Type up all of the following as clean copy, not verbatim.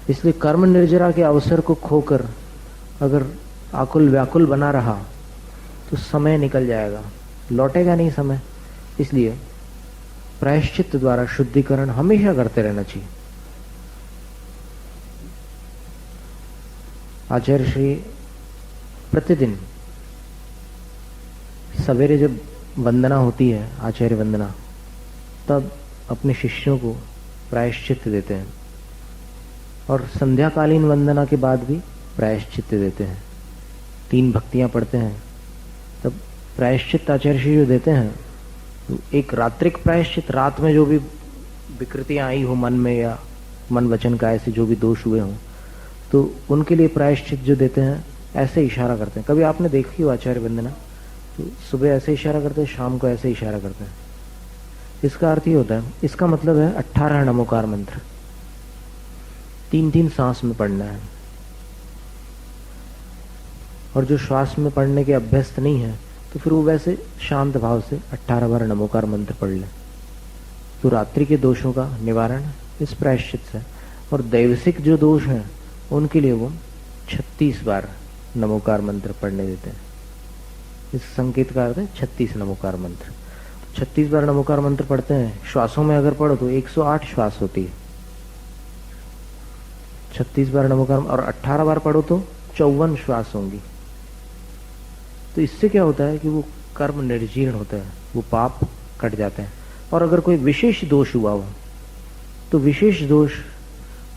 इसलिए कर्म निर्जरा के अवसर को खोकर अगर आकुल व्याकुल बना रहा तो समय निकल जाएगा, लौटेगा नहीं समय। इसलिए प्रायश्चित द्वारा शुद्धिकरण हमेशा करते रहना चाहिए। आचार्य श्री प्रतिदिन सवेरे जब वंदना होती है, आचार्य वंदना, तब अपने शिष्यों को प्रायश्चित देते हैं, और संध्याकालीन वंदना के बाद भी प्रायश्चित देते हैं। 3 भक्तियां पढ़ते हैं तब प्रायश्चित आचार्य श्री जो देते हैं, एक रात्रिक प्रायश्चित, रात में जो भी विकृतियां आई हो मन में या मन वचन का ऐसे जो भी दोष हुए हों, तो उनके लिए प्रायश्चित जो देते हैं ऐसे इशारा करते हैं। कभी आपने देखी हो आचार्य वंदना, तो सुबह ऐसे इशारा करते हैं, शाम को ऐसे इशारा करते हैं। इसका अर्थ ये होता है, इसका मतलब है 18 नमोकार मंत्र 3-3 सांस में पढ़ना है। और जो श्वास में पढ़ने के अभ्यस्त नहीं है तो फिर वो वैसे शांत भाव से 18 बार नमोकार मंत्र पढ़ ले, तो रात्रि के दोषों का निवारण इस प्रायश्चित से। और दैवसिक जो दोष हैं उनके लिए वो 36 बार नमोकार मंत्र पढ़ने देते हैं। इस संकेत का अर्थ है 36 नमोकार मंत्र। 36 बार नमोकार मंत्र पढ़ते हैं। श्वासों में अगर पढ़ो तो 108 श्वास होती है। 36 बार नमोकार, और 18 बार पढ़ो तो 54 श्वास होंगी। तो इससे क्या होता है कि वो कर्म निर्जीर्ण होता है, वो पाप कट जाते हैं। और अगर कोई विशेष दोष हुआ हो तो विशेष दोष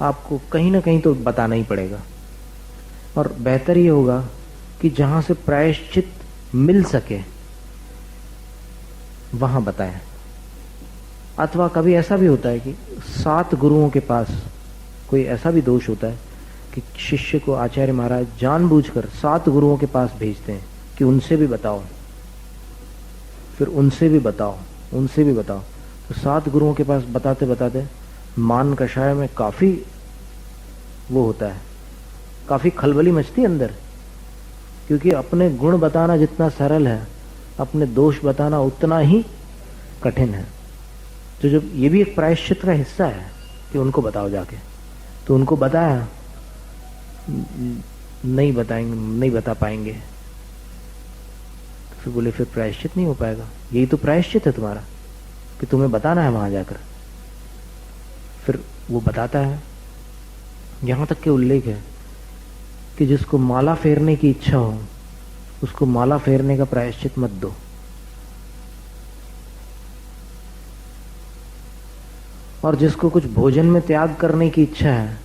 आपको कहीं ना कहीं तो बताना ही पड़ेगा, और बेहतर ये होगा कि जहां से प्रायश्चित मिल सके वहां बताएं। अथवा कभी ऐसा भी होता है कि 7 गुरुओं के पास कोई ऐसा भी दोष होता है कि शिष्य को आचार्य महाराज जानबूझकर 7 गुरुओं के पास भेजते हैं कि उनसे भी बताओ, फिर उनसे भी बताओ, उनसे भी बताओ। तो 7 गुरुओं के पास बताते बताते मान कषाय में काफी वो होता है, काफी खलबली मचती है अंदर, क्योंकि अपने गुण बताना जितना सरल है, अपने दोष बताना उतना ही कठिन है। तो जब ये भी एक प्रायश्चित का हिस्सा है कि उनको बताओ जाके, तो उनको बताया, नहीं बताएंगे, नहीं बता पाएंगे, तो फिर बोले फिर प्रायश्चित नहीं हो पाएगा। यही तो प्रायश्चित है तुम्हारा कि तुम्हें बताना है वहां जाकर। फिर वो बताता है, यहां तक के उल्लेख है कि जिसको माला फेरने की इच्छा हो उसको माला फेरने का प्रायश्चित मत दो, और जिसको कुछ भोजन में त्याग करने की इच्छा है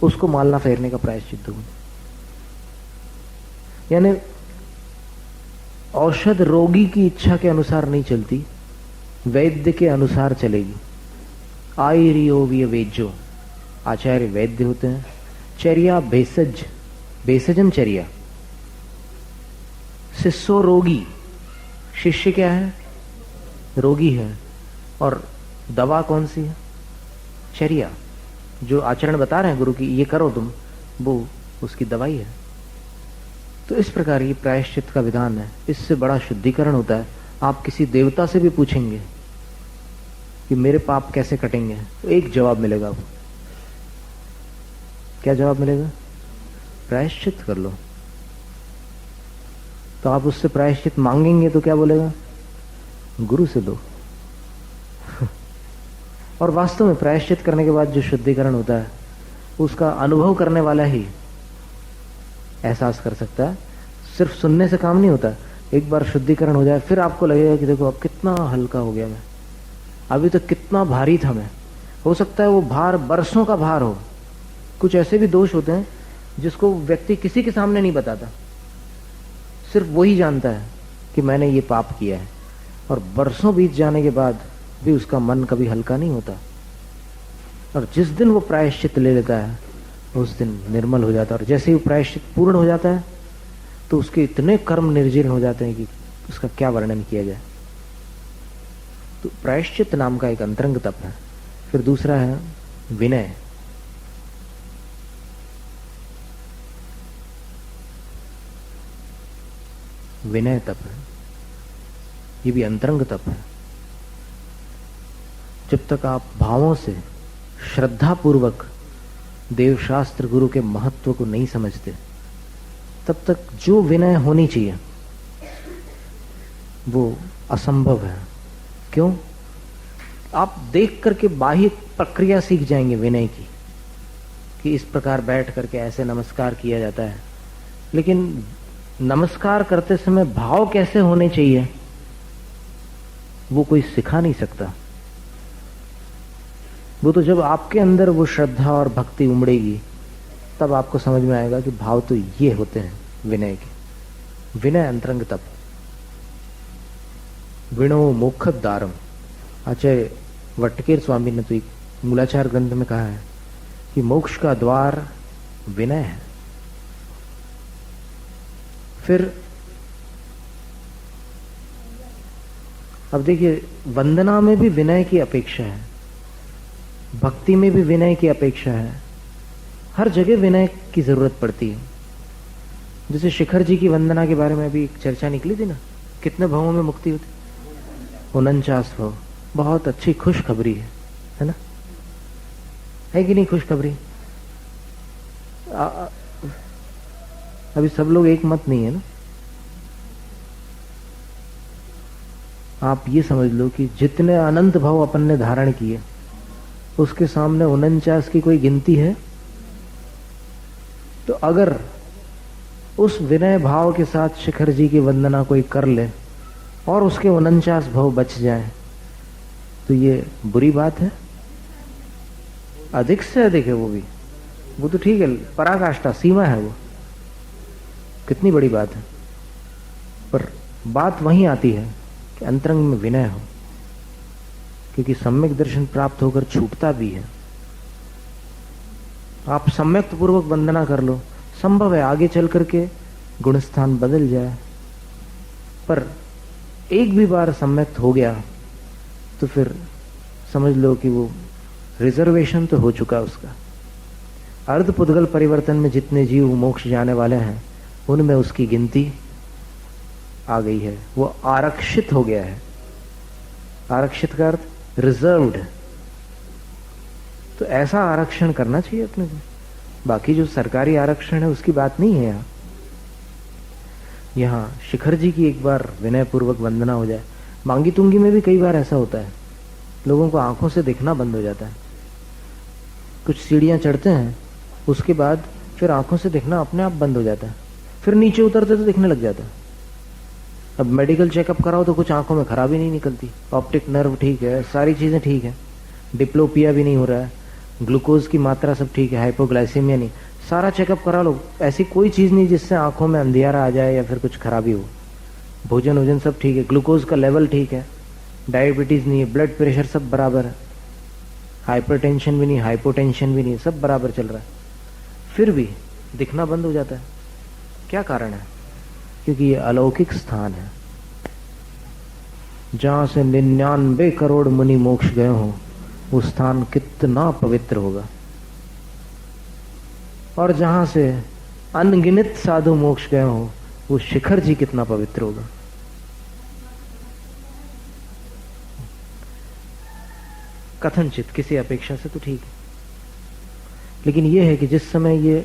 उसको माला फेरने का प्रायश्चित दो। यानी औषध रोगी की इच्छा के अनुसार नहीं चलती, वैद्य के अनुसार चलेगी। आयरियोविय वेज्यो, आचार्य वैद्य होते हैं। चर्या भेषज, भेषजन चर्या। शिष्यो रोगी, शिष्य क्या है? रोगी है। और दवा कौन सी है? चर्या। जो आचरण बता रहे हैं गुरु की, ये करो तुम, वो उसकी दवाई है। तो इस प्रकार ये प्रायश्चित का विधान है। इससे बड़ा शुद्धिकरण होता है। आप किसी देवता से भी पूछेंगे कि मेरे पाप कैसे कटेंगे, तो एक जवाब मिलेगा। आपको क्या जवाब मिलेगा? प्रायश्चित कर लो। तो आप उससे प्रायश्चित मांगेंगे तो क्या बोलेगा? गुरु से लो। और वास्तव में प्रायश्चित करने के बाद जो शुद्धिकरण होता है उसका अनुभव करने वाला ही एहसास कर सकता है। सिर्फ सुनने से काम नहीं होता। एक बार शुद्धिकरण हो जाए फिर आपको लगेगा कि देखो अब कितना हल्का हो गया मैं, अभी तो कितना भारी था मैं। हो सकता है वो भार बरसों का भार हो। कुछ ऐसे भी दोष होते हैं जिसको व्यक्ति किसी के सामने नहीं बताता, सिर्फ वही जानता है कि मैंने ये पाप किया है, और बरसों बीत जाने के बाद भी उसका मन कभी हल्का नहीं होता। और जिस दिन वो प्रायश्चित ले लेता है उस दिन निर्मल हो जाता है। और जैसे ही वो प्रायश्चित पूर्ण हो जाता है तो उसके इतने कर्म निर्जीर्ण हो जाते हैं कि उसका क्या वर्णन किया जाए। तो प्रायश्चित नाम का एक अंतरंग तप है। फिर दूसरा है विनय। विनय तप है, ये भी अंतरंग तप है। जब तक आप भावों से श्रद्धा पूर्वक देवशास्त्र गुरु के महत्व को नहीं समझते, तब तक जो विनय होनी चाहिए वो असंभव है। क्यों? आप देख करके बाह्य प्रक्रिया सीख जाएंगे विनय की, कि इस प्रकार बैठ करके ऐसे नमस्कार किया जाता है, लेकिन नमस्कार करते समय भाव कैसे होने चाहिए वो कोई सिखा नहीं सकता। वो तो जब आपके अंदर वो श्रद्धा और भक्ति उमड़ेगी तब आपको समझ में आएगा कि भाव तो ये होते हैं विनय के। विनय अंतरंग तप। विणो मोक्षद्वारम। आचार्य वट्टकेर स्वामी ने तो एक मूलाचार ग्रंथ में कहा है कि मोक्ष का द्वार विनय है। फिर अब देखिए, वंदना में भी विनय की अपेक्षा है, भक्ति में भी विनय की अपेक्षा है, हर जगह विनय की जरूरत पड़ती है। जैसे शिखर जी की वंदना के बारे में अभी एक चर्चा निकली थी ना, कितने भावों में मुक्ति होती? 49 भाव। बहुत अच्छी खुशखबरी है ना? है कि नहीं खुशखबरी? अभी सब लोग एक मत नहीं है ना। आप ये समझ लो कि जितने अनंत भाव अपन ने धारण किए उसके सामने 49 की कोई गिनती है? तो अगर उस विनय भाव के साथ शिखर जी की वंदना कोई कर ले और उसके 49 भाव बच जाए तो ये बुरी बात है? अधिक से अधिक है वो तो ठीक है, पराकाष्ठा, सीमा है वो, कितनी बड़ी बात है। पर बात वहीं आती है कि अंतरंग में विनय हो, क्योंकि सम्यक दर्शन प्राप्त होकर छूटता भी है। आप सम्यक पूर्वक वंदना कर लो, संभव है आगे चल करके गुणस्थान बदल जाए, पर एक भी बार सम्यक हो गया तो फिर समझ लो कि वो रिजर्वेशन तो हो चुका उसका। अर्ध पुद्गल परिवर्तन में जितने जीव मोक्ष जाने वाले हैं उनमें उसकी गिनती आ गई है, वो आरक्षित हो गया है। आरक्षित का अर्थ रिजर्व्ड। तो ऐसा आरक्षण करना चाहिए अपने को। बाकी जो सरकारी आरक्षण है उसकी बात नहीं है। यहाँ शिखर जी की एक बार विनय पूर्वक वंदना हो जाए। मांगी तुंगी में भी कई बार ऐसा होता है, लोगों को आंखों से दिखना बंद हो जाता है। कुछ सीढ़ियां चढ़ते हैं उसके बाद फिर आंखों से दिखना अपने आप बंद हो जाता है, फिर नीचे उतरते तो दिखने लग जाता है। अब मेडिकल चेकअप कराओ तो कुछ आंखों में खराबी नहीं निकलती, ऑप्टिक नर्व ठीक है, सारी चीजें ठीक है, डिप्लोपिया भी नहीं हो रहा है, ग्लूकोज की मात्रा सब ठीक है, हाइपोग्लाइसीमिया नहीं, सारा चेकअप करा लो, ऐसी कोई चीज नहीं जिससे आंखों में अंधियारा आ जाए या फिर कुछ खराबी हो। भोजन वोजन सब ठीक है, ग्लूकोज का लेवल ठीक है, डायबिटीज नहीं है, ब्लड प्रेशर सब बराबर है, हाइपरटेंशन भी नहीं, हाइपोटेंशन भी नहीं, सब बराबर चल रहा है, फिर भी दिखना बंद हो जाता है। क्या कारण है? क्योंकि ये अलौकिक स्थान है जहां से 99 करोड़ मुनि मोक्ष गए हो। वो स्थान कितना पवित्र होगा, और जहां से अनगिनत साधु मोक्ष गए हो वो शिखर जी कितना पवित्र होगा। कथनचित किसी अपेक्षा से तो ठीक है, लेकिन यह है कि जिस समय ये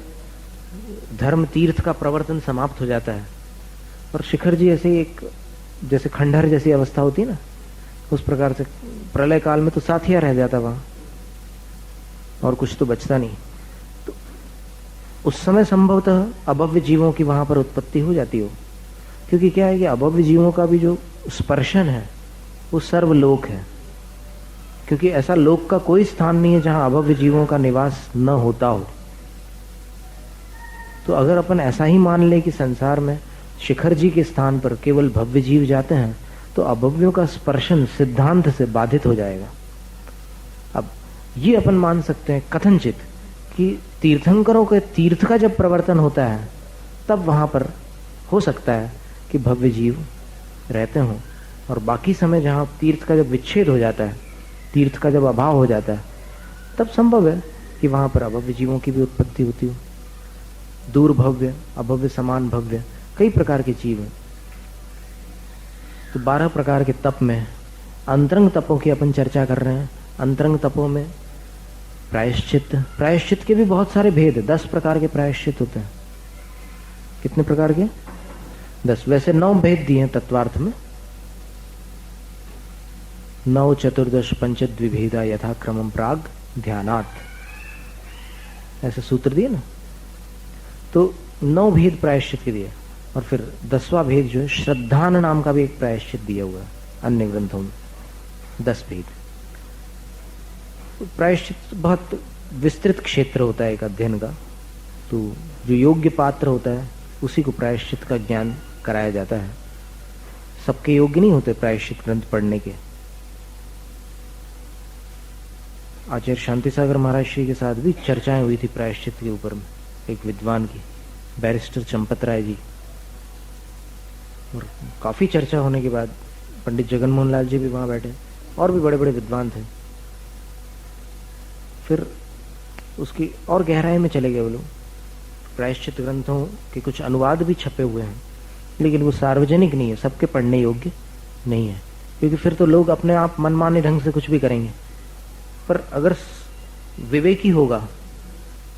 धर्म तीर्थ का प्रवर्तन समाप्त हो जाता है और शिखर जी ऐसे एक जैसे खंडहर जैसी अवस्था होती है ना, उस प्रकार से प्रलय काल में तो साथिया रह जाता वहां और कुछ तो बचता नहीं, तो उस समय संभवतः अभव्य जीवों की वहां पर उत्पत्ति हो जाती हो। क्योंकि क्या है कि अभव्य जीवों का भी जो स्पर्शन है वो सर्वलोक है, क्योंकि ऐसा लोक का कोई स्थान नहीं है जहां अभव्य जीवों का निवास न होता हो। तो अगर अपन ऐसा ही मान ले कि संसार में शिखर जी के स्थान पर केवल भव्य जीव जाते हैं तो अभव्यों का स्पर्शन सिद्धांत से बाधित हो जाएगा। अब ये अपन मान सकते हैं कथनचित कि तीर्थंकरों के तीर्थ का जब प्रवर्तन होता है तब वहां पर हो सकता है कि भव्य जीव रहते हों, और बाकी समय जहां तीर्थ का जब विच्छेद हो जाता है, तीर्थ का जब अभाव हो जाता है, तब संभव है कि वहां पर अभव्य जीवों की भी उत्पत्ति होती हो। दूर भव्य, अभव्य, समान भव्य, कई प्रकार के जीव हैं। तो 12 प्रकार के तप में अंतरंग तपों की अपन चर्चा कर रहे हैं। अंतरंग तपों में प्रायश्चित, प्रायश्चित के भी बहुत सारे भेद है। 10 प्रकार के प्रायश्चित होते हैं। कितने प्रकार के? 10। वैसे 9 भेद दिए हैं तत्वार्थ में। 9 चतुर्दश पंचद्विभेदा यथाक्रमम प्राग ध्यानात्, ऐसे सूत्र दिए ना। तो 9 भेद प्रायश्चित के दिए, और फिर 10वां भेद जो है श्रद्धान नाम का भी एक प्रायश्चित दिया हुआ है अन्य ग्रंथों में। 10 भेद। तो प्रायश्चित बहुत विस्तृत क्षेत्र होता है एक अध्ययन का। तो जो योग्य पात्र होता है उसी को प्रायश्चित का ज्ञान कराया जाता है। सबके योग्य नहीं होते प्रायश्चित ग्रंथ पढ़ने के। आचार्य शांति सागर महाराज श्री के साथ भी चर्चाएं हुई थी प्रायश्चित के ऊपर में, एक विद्वान की, बैरिस्टर चंपत राय जी। और काफी चर्चा होने के बाद पंडित जगन मोहन लाल जी भी वहां बैठे, और भी बड़े बड़े विद्वान थे। फिर उसकी और गहराई में चले गए वो लोग। प्रायश्चित ग्रंथों के कुछ अनुवाद भी छपे हुए हैं, लेकिन वो सार्वजनिक नहीं है, सबके पढ़ने योग्य नहीं है, क्योंकि फिर तो लोग अपने आप मनमाने ढंग से कुछ भी करेंगे। पर अगर विवेकी होगा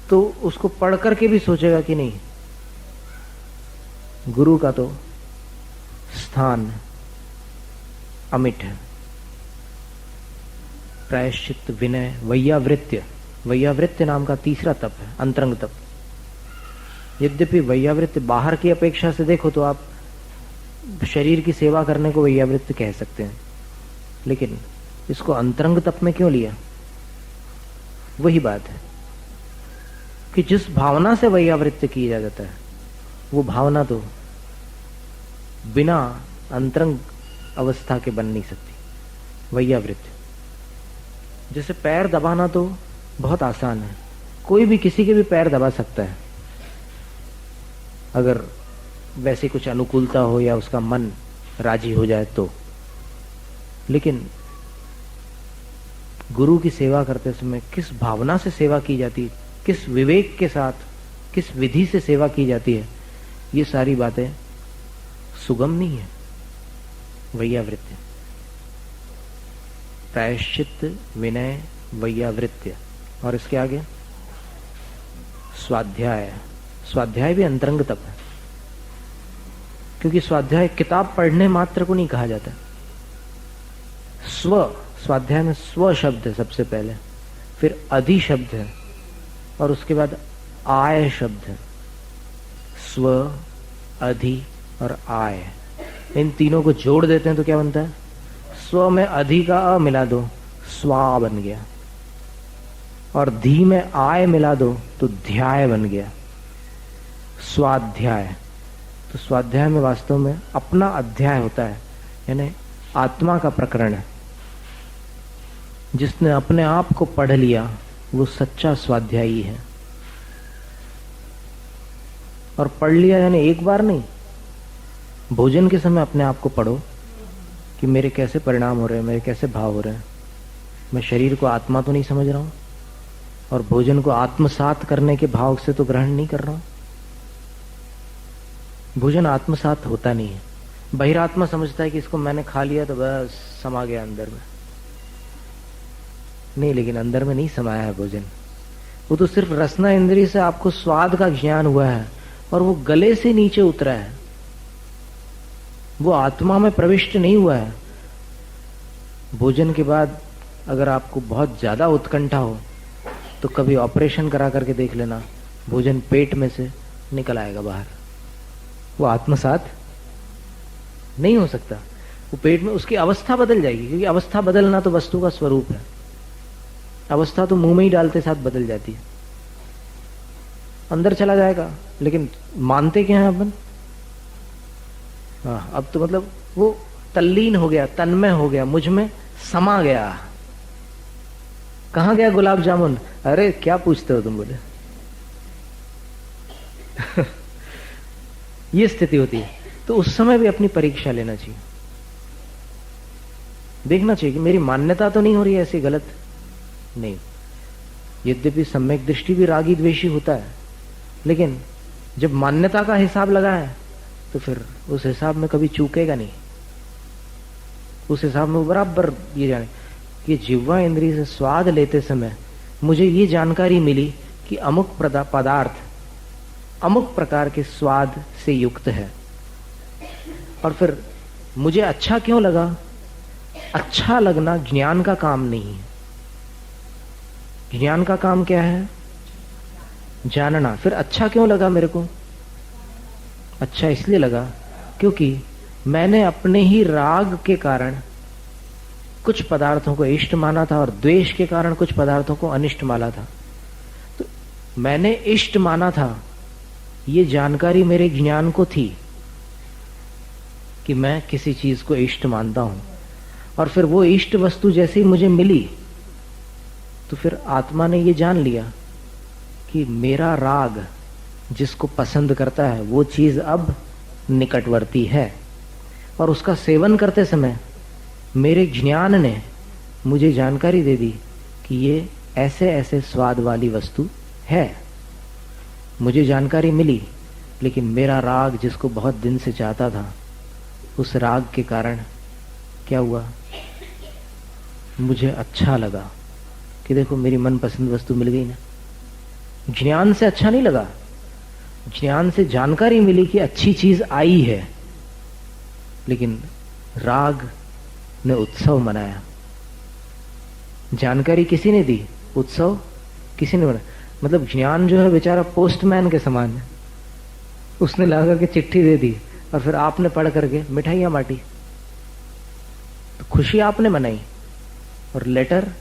तो उसको पढ़ करके भी सोचेगा कि नहीं, गुरु का तो स्थान अमिट है। प्रायश्चित, विनय, वैयावृत्य, वैयावृत्य नाम का तीसरा तप है, अंतरंग तप। यद्यपि वैयावृत्य बाहर की अपेक्षा से देखो तो आप शरीर की सेवा करने को वैयावृत्य कह सकते हैं, लेकिन इसको अंतरंग तप में क्यों लिया? वही बात है कि जिस भावना से वैयावृत्य किया जाता है वो भावना तो बिना अंतरंग अवस्था के बन नहीं सकती। वैयावृत्य जैसे पैर दबाना तो बहुत आसान है, कोई भी किसी के भी पैर दबा सकता है अगर वैसे कुछ अनुकूलता हो या उसका मन राजी हो जाए तो। लेकिन गुरु की सेवा करते समय किस भावना से सेवा की जाती है, किस विवेक के साथ, किस विधि से सेवा की जाती है, ये सारी बातें सुगम नहीं है। वैयावृत्य, प्रायश्चित, विनय, वैयावृत्य, और इसके आगे स्वाध्याय। स्वाध्याय भी अंतरंग तप है, क्योंकि स्वाध्याय किताब पढ़ने मात्र को नहीं कहा जाता। स्व, स्वाध्याय में स्व शब्द है सबसे पहले, फिर अधि शब्द है, और उसके बाद आय शब्द है। स्व, अधि और आय, इन तीनों को जोड़ देते हैं तो क्या बनता है? स्व में अधि का अ मिला दो, स्वा बन गया, और धी में आय मिला दो तो ध्याय बन गया, स्वाध्याय। तो स्वाध्याय में वास्तव में अपना अध्याय होता है, यानी आत्मा का प्रकरण है। जिसने अपने आप को पढ़ लिया वो सच्चा स्वाध्यायी है। और पढ़ लिया यानी एक बार नहीं, भोजन के समय अपने आप को पढ़ो कि मेरे कैसे परिणाम हो रहे हैं, मेरे कैसे भाव हो रहे हैं, मैं शरीर को आत्मा तो नहीं समझ रहा हूं, और भोजन को आत्मसात करने के भाव से तो ग्रहण नहीं कर रहा हूं। भोजन आत्मसात होता नहीं है। बहिरात्मा समझता है कि इसको मैंने खा लिया तो बस समा गया अंदर में। नहीं, लेकिन अंदर में नहीं समाया है भोजन। वो तो सिर्फ रसना इंद्रिय से आपको स्वाद का ज्ञान हुआ है, और वो गले से नीचे उतरा है, वो आत्मा में प्रविष्ट नहीं हुआ है। भोजन के बाद अगर आपको बहुत ज्यादा उत्कंठा हो तो कभी ऑपरेशन करा करके देख लेना, भोजन पेट में से निकल आएगा बाहर। वो आत्मसात नहीं हो सकता, वो पेट में उसकी अवस्था बदल जाएगी, क्योंकि अवस्था बदलना तो वस्तु का स्वरूप है। अवस्था तो मुंह में ही डालते साथ बदल जाती है, अंदर चला जाएगा, लेकिन मानते क्या है अपन? हाँ, अब तो मतलब वो तल्लीन हो गया, तन्मय हो गया, मुझ में समा गया। कहां गया गुलाब जामुन? अरे क्या पूछते हो तुम, बोले। ये स्थिति होती है। तो उस समय भी अपनी परीक्षा लेना चाहिए, देखना चाहिए कि मेरी मान्यता तो नहीं हो रही है ऐसी गलत नहीं। यद्यपि सम्यक दृष्टि भी रागी द्वेषी होता है, लेकिन जब मान्यता का हिसाब लगा है तो फिर उस हिसाब में कभी चूकेगा नहीं। उस हिसाब में बराबर ये जाने कि जिह्वा इंद्रिय से स्वाद लेते समय मुझे ये जानकारी मिली कि अमुक पदार्थ अमुक प्रकार के स्वाद से युक्त है। और फिर मुझे अच्छा क्यों लगा? अच्छा लगना ज्ञान का काम नहीं है। ज्ञान का काम क्या है? जानना। फिर अच्छा क्यों लगा मेरे को? अच्छा इसलिए लगा क्योंकि मैंने अपने ही राग के कारण कुछ पदार्थों को इष्ट माना था और द्वेष के कारण कुछ पदार्थों को अनिष्ट माना था। तो मैंने इष्ट माना था, ये जानकारी मेरे ज्ञान को थी कि मैं किसी चीज को इष्ट मानता हूं, और फिर वो इष्ट वस्तु जैसे ही मुझे मिली तो फिर आत्मा ने ये जान लिया कि मेरा राग जिसको पसंद करता है वो चीज अब निकटवर्ती है, और उसका सेवन करते समय मेरे ज्ञान ने मुझे जानकारी दे दी कि ये ऐसे ऐसे स्वाद वाली वस्तु है। मुझे जानकारी मिली, लेकिन मेरा राग जिसको बहुत दिन से चाहता था, उस राग के कारण क्या हुआ? मुझे अच्छा लगा कि देखो मेरी मनपसंद वस्तु मिल गई ना। ज्ञान से अच्छा नहीं लगा, ज्ञान से जानकारी मिली कि अच्छी चीज आई है, लेकिन राग ने उत्सव मनाया। जानकारी किसी ने दी, उत्सव किसी ने मनाया। मतलब ज्ञान जो है बेचारा पोस्टमैन के समान है, उसने ला करके चिट्ठी दे दी और फिर आपने पढ़ करके मिठाइयां बांटी, तो खुशी आपने मनाई और लेटर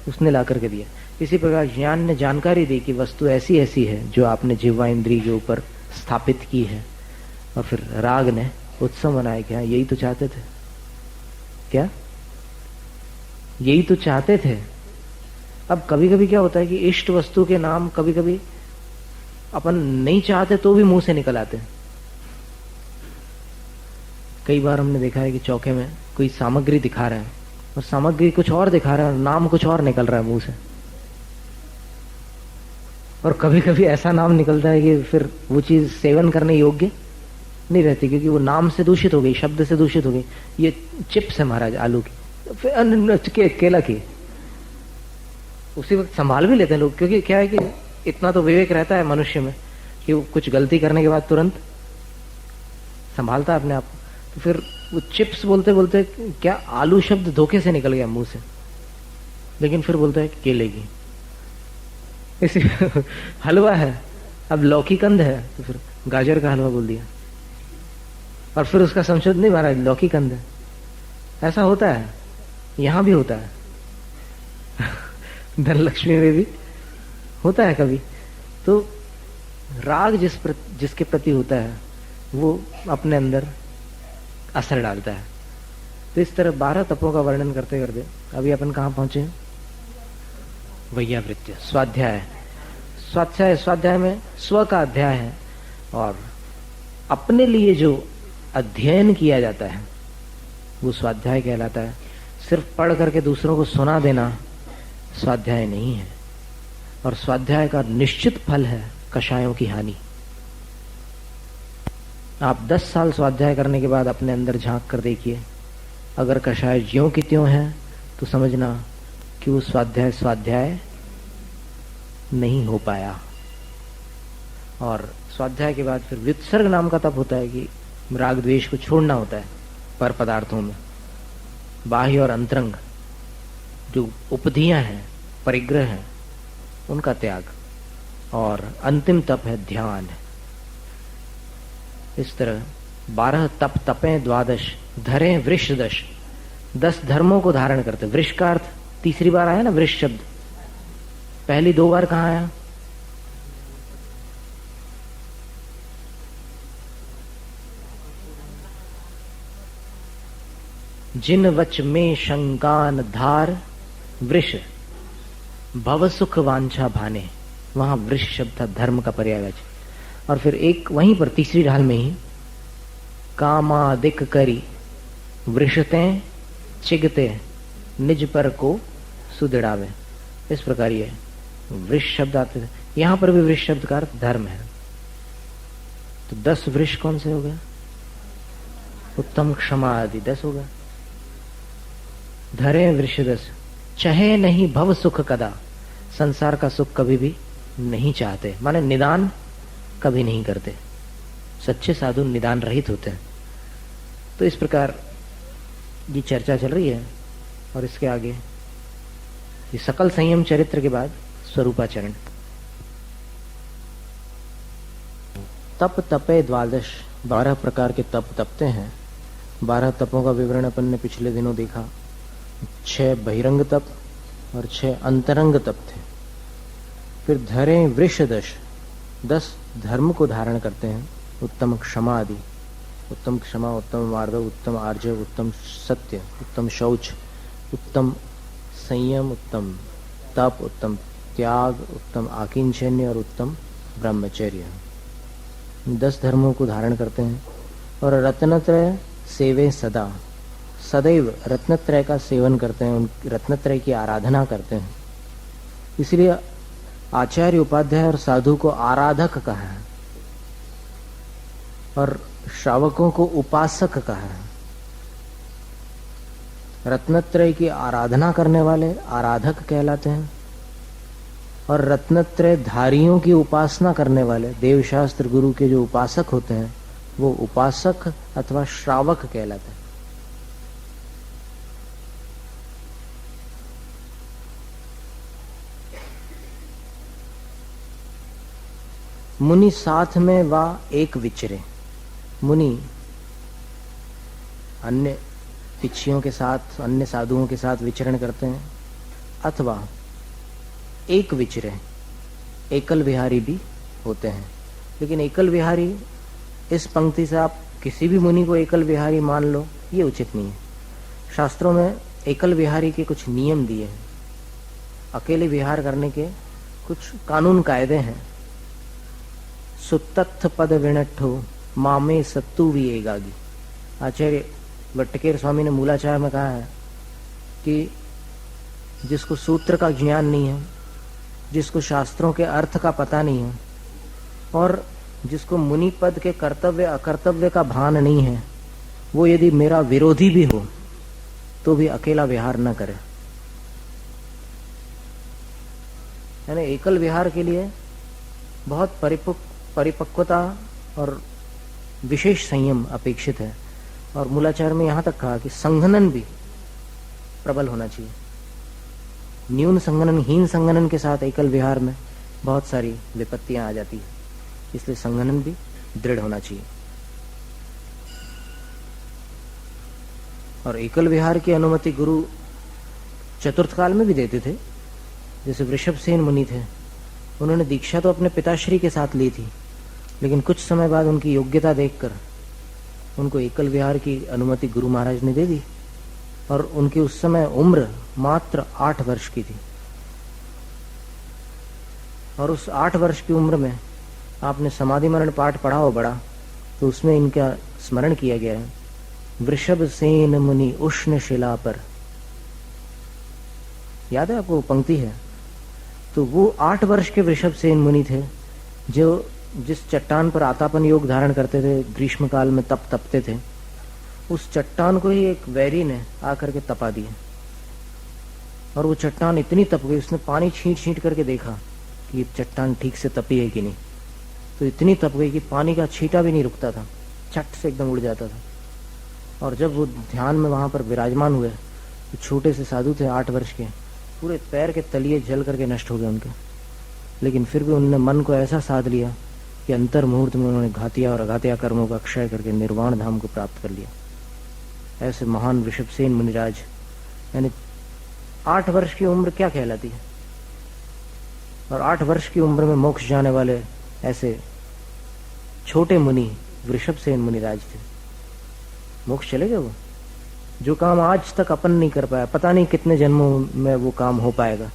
उसने ला करके दिया। इसी प्रकार ज्ञान ने जानकारी दी कि वस्तु ऐसी ऐसी है जो आपने जिह्वा इंद्रिय के ऊपर स्थापित की है, और फिर राग ने उत्सव मनाया। क्या यही तो चाहते थे? क्या यही तो चाहते थे? अब कभी कभी क्या होता है कि इष्ट वस्तु के नाम कभी कभी अपन नहीं चाहते तो भी मुंह से निकल आते हैं। कई बार हमने देखा है कि चौके में कोई सामग्री दिखा रहा है और सामग्री कुछ और दिखा रहा है और नाम कुछ और निकल रहा है मुंह से। और कभी कभी ऐसा नाम निकलता है कि फिर वो चीज सेवन करने योग्य नहीं रहती, क्योंकि वो नाम से दूषित हो गई, शब्द से दूषित हो गई। ये चिप्स है महाराज आलू की, फिर केला की। उसी वक्त संभाल भी लेते हैं लोग, क्योंकि क्या है कि इतना तो विवेक रहता है मनुष्य में कि वो कुछ गलती करने के बाद तुरंत संभालता है अपने आप। तो फिर वो चिप्स बोलते बोलते क्या आलू शब्द धोखे से निकल गया मुंह से, लेकिन फिर बोलता है केले की। इसी हलवा है, अब लौकी कंद है तो फिर गाजर का हलवा बोल दिया, और फिर उसका संशोधन नहीं महाराज लौकी कंद है। ऐसा होता है, यहां भी होता है, धनलक्ष्मी में भी होता है कभी। तो राग जिसके प्रति होता है वो अपने अंदर असर डालता है। तो इस तरह 12 तपों का वर्णन करते करते अभी अपन कहाँ पहुंचे? वैयावृत्य, स्वाध्याय। स्वाध्याय में स्व का अध्याय है, और अपने लिए जो अध्ययन किया जाता है वो स्वाध्याय कहलाता है। सिर्फ पढ़ करके दूसरों को सुना देना स्वाध्याय नहीं है, और स्वाध्याय का निश्चित फल है कषायों की हानि। आप 10 साल स्वाध्याय करने के बाद अपने अंदर झांक कर देखिए, अगर कषाय ज्यों की त्यों है तो समझना कि वो स्वाध्याय नहीं हो पाया। और स्वाध्याय के बाद फिर व्युत्सर्ग नाम का तप होता है कि राग द्वेष को छोड़ना होता है पर पदार्थों में। बाह्य और अंतरंग जो उपधियां हैं, परिग्रह हैं, उनका त्याग। और अंतिम तप है ध्यान। इस तरह 12 तप तपें 12 धरे वृषदश, 10 धर्मों को धारण करते। वृष का अर्थ तीसरी बार आया ना, वृष शब्द पहली 2 बार कहां आया? जिन वच में शंकान धार वृष भव सुख वांछा भाने, वहां वृष शब्द था धर्म का पर्यायवाची। और फिर एक वहीं पर तीसरी ढाल में ही कामादिक करी वृषते चिगते निज पर को सुदृढ़ावे। इस प्रकार ये वृष शब्द आते थे, यहां पर भी वृष शब्द का अर्थ धर्म है। तो 10 वृष कौन से हो गए? उत्तम, क्षमा आदि 10 हो गए। धरे वृषदस चहे नहीं भव सुख कदा, संसार का सुख कभी भी नहीं चाहते, माने निदान कभी नहीं करते। सच्चे साधु निदान रहित होते हैं। तो इस प्रकार ये चर्चा चल रही है। और इसके आगे ये सकल संयम चरित्र के बाद स्वरूपाचरण। तप तपे द्वादश, 12 प्रकार के तप तपते हैं। 12 तपों का विवरण अपन ने पिछले दिनों देखा। 6 बहिरंग तप और 6 अंतरंग तप थे। फिर धरे वृषदश, 10 धर्म को धारण करते हैं। उत्तम क्षमा आदि, उत्तम क्षमा, उत्तम मार्दव, उत्तम आर्जव, उत्तम सत्य, उत्तम शौच, उत्तम संयम, उत्तम तप, उत्तम त्याग, उत्तम आकिंचन्य और उत्तम ब्रह्मचर्य। 10 धर्मों को धारण करते हैं। और रत्नत्रय सेवे सदा, सदैव रत्नत्रय का सेवन करते हैं, उन रत्नत्रय की आराधना करते हैं। इसलिए आचार्य, उपाध्याय और साधु को आराधक कहा है और श्रावकों को उपासक कहा है। रत्नत्रय की आराधना करने वाले आराधक कहलाते हैं और रत्नत्रय धारियों की उपासना करने वाले देवशास्त्र गुरु के जो उपासक होते हैं वो उपासक अथवा श्रावक कहलाते हैं। मुनि साथ में वा एक विचरे, मुनि अन्य पिछियों के साथ, अन्य साधुओं के साथ विचरण करते हैं अथवा एक विचरे, एकल विहारी भी होते हैं। लेकिन एकल विहारी, इस पंक्ति से आप किसी भी मुनि को एकल विहारी मान लो, ये उचित नहीं है। शास्त्रों में एकल विहारी के कुछ नियम दिए हैं, अकेले विहार करने के कुछ कानून कायदे हैं। सुतत्थ पद विनट्ठो मामे सत्तु भी एगागी। आचार्य भट्टकेर स्वामी ने मूलाचार में कहा है कि जिसको सूत्र का ज्ञान नहीं है, जिसको शास्त्रों के अर्थ का पता नहीं है और जिसको मुनि पद के कर्तव्य अकर्तव्य का भान नहीं है, वो यदि मेरा विरोधी भी हो तो भी अकेला विहार न करे। यानी एकल विहार के लिए बहुत परिपक्वता और विशेष संयम अपेक्षित है। और मूलाचार में यहां तक कहा कि संघनन भी प्रबल होना चाहिए। न्यून संघनन, हीन संघनन के साथ एकल विहार में बहुत सारी विपत्तियां आ जाती है, इसलिए संघनन भी दृढ़ होना चाहिए। और एकल विहार की अनुमति गुरु चतुर्थ काल में भी देते थे। जैसे वृषभसेन मुनि थे, उन्होंने दीक्षा तो अपने पिताश्री के साथ ली थी, लेकिन कुछ समय बाद उनकी योग्यता देखकर उनको एकल विहार की अनुमति गुरु महाराज ने दे दी। और उनकी उस समय उम्र मात्र 8 वर्ष की थी। और उस 8 वर्ष की उम्र में आपने समाधि मरण पाठ पढ़ा हो बड़ा, तो उसमें इनका स्मरण किया गया है। वृषभसेन मुनि उष्ण शिला पर, याद है आपको? पंक्ति है। तो वो 8 वर्ष के वृषभसेन मुनि थे जो जिस चट्टान पर आतापन योग धारण करते थे, ग्रीष्म काल में तप तपते थे। उस चट्टान को ही एक वैरी ने आकर के तपा दिया और वो चट्टान इतनी तप गई, उसने पानी छींट छींट करके देखा कि ये चट्टान ठीक से तपी है कि नहीं। तो इतनी तप गई कि पानी का छींटा भी नहीं रुकता था, छट से एकदम उड़ जाता था। और जब वो ध्यान में वहां पर विराजमान हुए, तो छोटे से साधु थे 8 वर्ष के, पूरे पैर के तलिए जल करके नष्ट हो गए उनके। लेकिन फिर भी उन्होंने मन को ऐसा साध लिया कि अंतर मुहूर्त में उन्होंने घातिया और अघातिया कर्मों का क्षय करके निर्वाण धाम को प्राप्त कर लिया। ऐसे महान वृषभसेन मुनिराज, यानी 8 वर्ष की उम्र क्या कहलाती है? और 8 वर्ष की उम्र में मोक्ष जाने वाले ऐसे छोटे मुनि वृषभसेन मुनिराज थे। मोक्ष चले गए वो। जो काम आज तक अपन नहीं कर पाया, पता नहीं कितने जन्मों में वो काम हो पाएगा,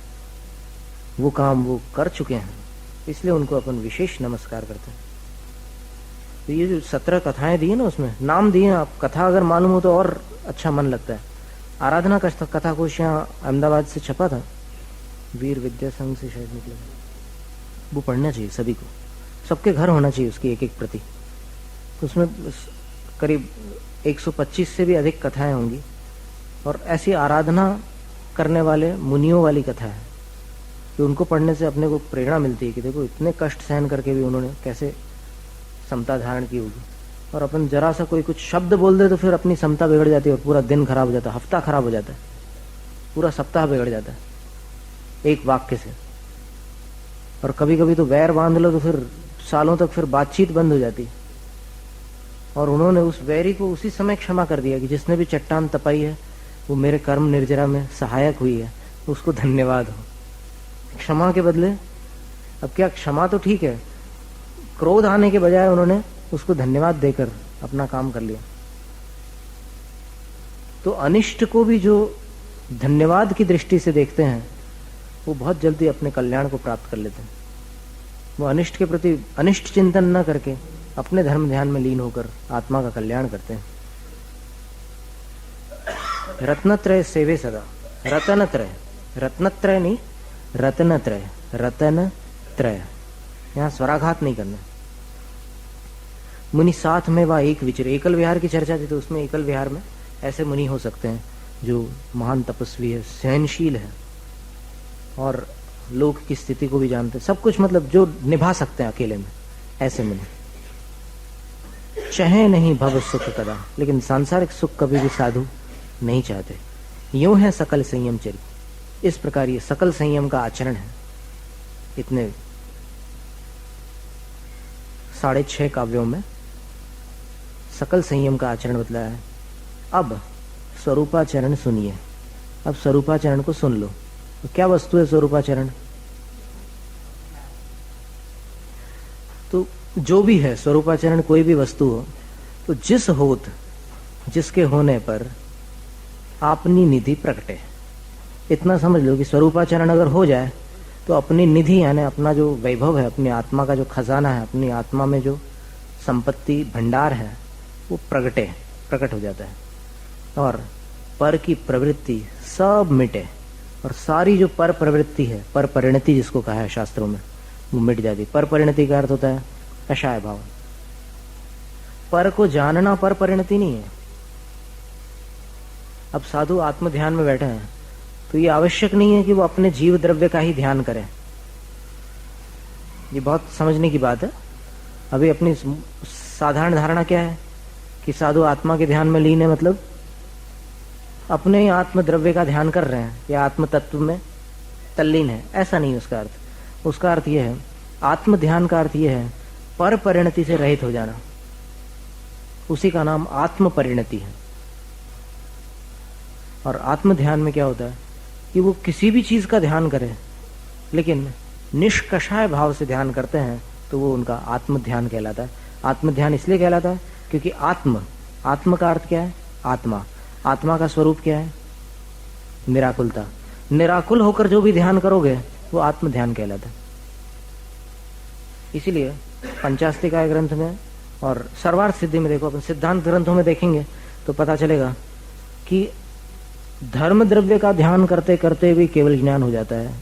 वो काम वो कर चुके हैं। इसलिए उनको अपन विशेष नमस्कार करते हैं। तो ये जो 17 कथाएं दी है ना, उसमें नाम दिए हैं। आप कथा अगर मालूम हो तो और अच्छा मन लगता है। आराधना का कथा कोश यहाँ अहमदाबाद से छपा था, वीर विद्या संघ से शायद निकला। वो पढ़ना चाहिए सभी को, सबके घर होना चाहिए उसकी एक एक प्रति। तो उसमें करीब 125 से भी अधिक कथाएं होंगी और ऐसी आराधना करने वाले मुनियों वाली कथा है। कि उनको पढ़ने से अपने को प्रेरणा मिलती है कि देखो इतने कष्ट सहन करके भी उन्होंने कैसे समता धारण की होगी। और अपन जरा सा कोई कुछ शब्द बोल दे तो फिर अपनी समता बिगड़ जाती है और पूरा दिन खराब हो जाता है, हफ्ता खराब हो जाता है, पूरा सप्ताह बिगड़ जाता है एक वाक्य से। और कभी कभी तो वैर बांध लो तो फिर सालों तक फिर बातचीत बंद हो जाती। और उन्होंने उस वैरी को उसी समय क्षमा कर दिया कि जिसने भी चट्टान तपाई है वो मेरे कर्म निर्जरा में सहायक हुई है, उसको धन्यवाद हो। क्षमा के बदले अब क्या, क्षमा तो ठीक है, क्रोध आने के बजाय उन्होंने उसको धन्यवाद देकर अपना काम कर लिया। तो अनिष्ट को भी जो धन्यवाद की दृष्टि से देखते हैं वो बहुत जल्दी अपने कल्याण को प्राप्त कर लेते हैं। वो अनिष्ट के प्रति अनिष्ट चिंतन न करके अपने धर्म ध्यान में लीन होकर आत्मा का कल्याण करते हैं। रत्नत्रय सेवे सदा, रतनत्रय, रत्नत्रय नहीं रत्नत्रय, रतनत्रय, यहां स्वराघात नहीं करना। मुनि साथ में व एक विचरे, एकल विहार की चर्चा थी तो उसमें एकल विहार में ऐसे मुनि हो सकते हैं जो महान तपस्वी है, सहनशील है और लोक की स्थिति को भी जानते, सब कुछ मतलब जो निभा सकते हैं अकेले में, ऐसे मुनि। चाहे नहीं भव सुख कदा, लेकिन सांसारिक सुख कभी भी साधु नहीं चाहते। यूं है सकल संयम चरी, इस प्रकार ये सकल संयम का आचरण है। इतने 6.5 काव्यों में सकल संयम का आचरण बतलाया है। अब स्वरूपाचरण सुनिए। अब स्वरूपाचरण को सुन लो। तो क्या वस्तु है स्वरूपाचरण? तो जो भी है स्वरूपाचरण, कोई भी वस्तु हो तो जिस होत जिसके होने पर अपनी निधि प्रकटे, इतना समझ लो कि स्वरूपाचरण अगर हो जाए तो अपनी निधि यानी अपना जो वैभव है, अपनी आत्मा का जो खजाना है, अपनी आत्मा में जो संपत्ति भंडार है वो प्रकट हो जाता है और पर की प्रवृत्ति सब मिटे और सारी जो पर प्रवृत्ति है, पर परिणति जिसको कहा है शास्त्रों में, वो मिट जाती। पर परिणति का अर्थ होता है कषाय भाव। पर को जानना पर परिणति नहीं है। अब साधु आत्म ध्यान में बैठे हैं तो ये आवश्यक नहीं है कि वो अपने जीव द्रव्य का ही ध्यान करें। ये बहुत समझने की बात है। अभी अपनी साधारण धारणा क्या है कि साधु आत्मा के ध्यान में लीन है, मतलब अपने आत्म द्रव्य का ध्यान कर रहे हैं या आत्म तत्व में तल्लीन है। ऐसा नहीं उसका अर्थ। उसका अर्थ यह है, आत्म ध्यान का अर्थ यह है पर परिणति से रहित हो जाना। उसी का नाम आत्म परिणति है। और आत्म ध्यान में क्या होता है कि वो किसी भी चीज का ध्यान करें लेकिन निष्कषाय भाव से ध्यान करते हैं तो वो उनका आत्म ध्यान कहलाता है। आत्म ध्यान इसलिए कहलाता है क्योंकि आत्म का अर्थ क्या है? आत्मा। आत्मा का स्वरूप क्या है? निराकुलता। निराकुल होकर जो भी ध्यान करोगे वो आत्म ध्यान कहलाता है। इसीलिए पंचास्तिकाय ग्रंथ में और सर्वार्थ सिद्धि में देखो, अपन सिद्धांत ग्रंथों में देखेंगे तो पता चलेगा कि धर्म द्रव्य का ध्यान करते करते भी केवल ज्ञान हो जाता है,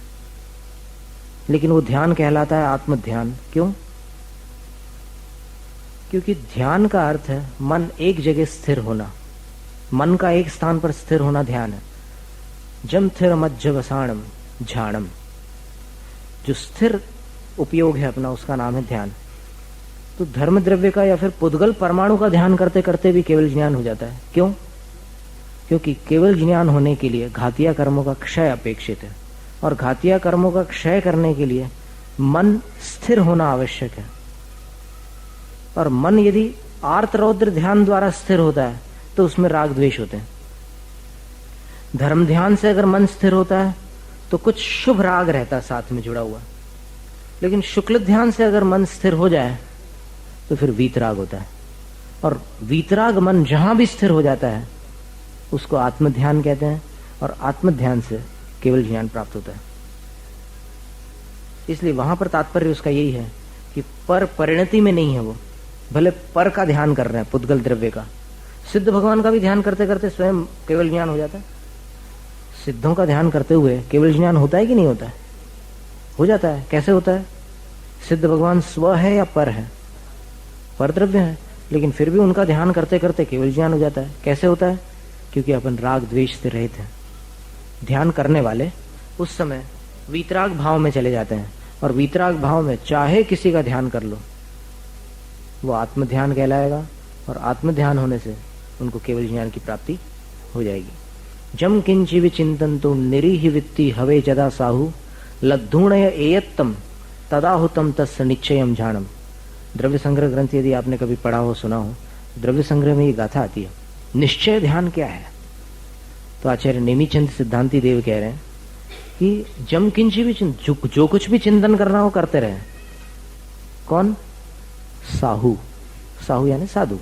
लेकिन वो ध्यान कहलाता है आत्म ध्यान। क्यों? क्योंकि ध्यान का अर्थ है मन एक जगह स्थिर होना, मन का एक स्थान पर स्थिर होना ध्यान है। जम थिर मज्जवसाणम झाणम, जो स्थिर उपयोग है अपना, उसका नाम है ध्यान। तो धर्म द्रव्य का या फिर पुद्गल परमाणु का ध्यान करते करते भी केवल ज्ञान हो जाता है। क्यों? क्योंकि केवल ज्ञान होने के लिए घातिया कर्मों का क्षय अपेक्षित है और घातिया कर्मों का क्षय करने के लिए मन स्थिर होना आवश्यक है। और मन यदि आर्त रौद्र ध्यान द्वारा स्थिर होता है तो उसमें राग द्वेष होते हैं। धर्म ध्यान से अगर मन स्थिर होता है तो कुछ शुभ राग रहता है साथ में जुड़ा हुआ, लेकिन शुक्ल ध्यान से अगर मन स्थिर हो जाए तो फिर वीतराग होता है। और वीतराग मन जहां भी स्थिर हो जाता है उसको आत्म ध्यान कहते हैं और आत्म ध्यान से केवल ज्ञान प्राप्त होता है। इसलिए वहां पर तात्पर्य उसका यही है कि पर परिणति में नहीं है वो, भले पर का ध्यान कर रहे हैं पुद्गल द्रव्य का। सिद्ध भगवान का भी ध्यान करते करते स्वयं केवल ज्ञान हो जाता है। सिद्धों का ध्यान करते हुए केवल ज्ञान होता है कि नहीं होता है? हो जाता है। कैसे होता है? सिद्ध भगवान स्व है या पर है? पर द्रव्य है, लेकिन फिर भी उनका ध्यान करते करते केवल ज्ञान हो जाता है। कैसे होता है? क्योंकि अपन राग द्वेष से रहित हैं। ध्यान करने वाले उस समय वीतराग भाव में चले जाते हैं, और वीतराग भाव में चाहे किसी का ध्यान कर लो, वो आत्म ध्यान कहलाएगा, और आत्म ध्यान होने से उनको केवल ज्ञान की प्राप्ति हो जाएगी। जम किंची विचिंतन तो निरीह वित्ती हवे जदा साहू लद्धूणय एयत्तम तदाहुतम तस् निश्चयम झाणम। द्रव्य संग्रह ग्रंथ यदि आपने कभी पढ़ा हो, सुना हो, द्रव्य संग्रह में ये गाथा आती है। निश्चय ध्यान क्या है? तो आचार्य नेमीचंद सिद्धांति देव कह रहे हैं कि जम किंची भी जो कुछ भी चिंतन करना हो करते रहे। कौन? साहू। साहू यानी साधु।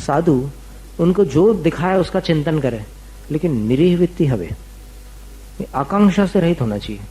साधु उनको जो दिखाए उसका चिंतन करे, लेकिन निरीह वित्ती हवे, आकांक्षा से रहित होना चाहिए।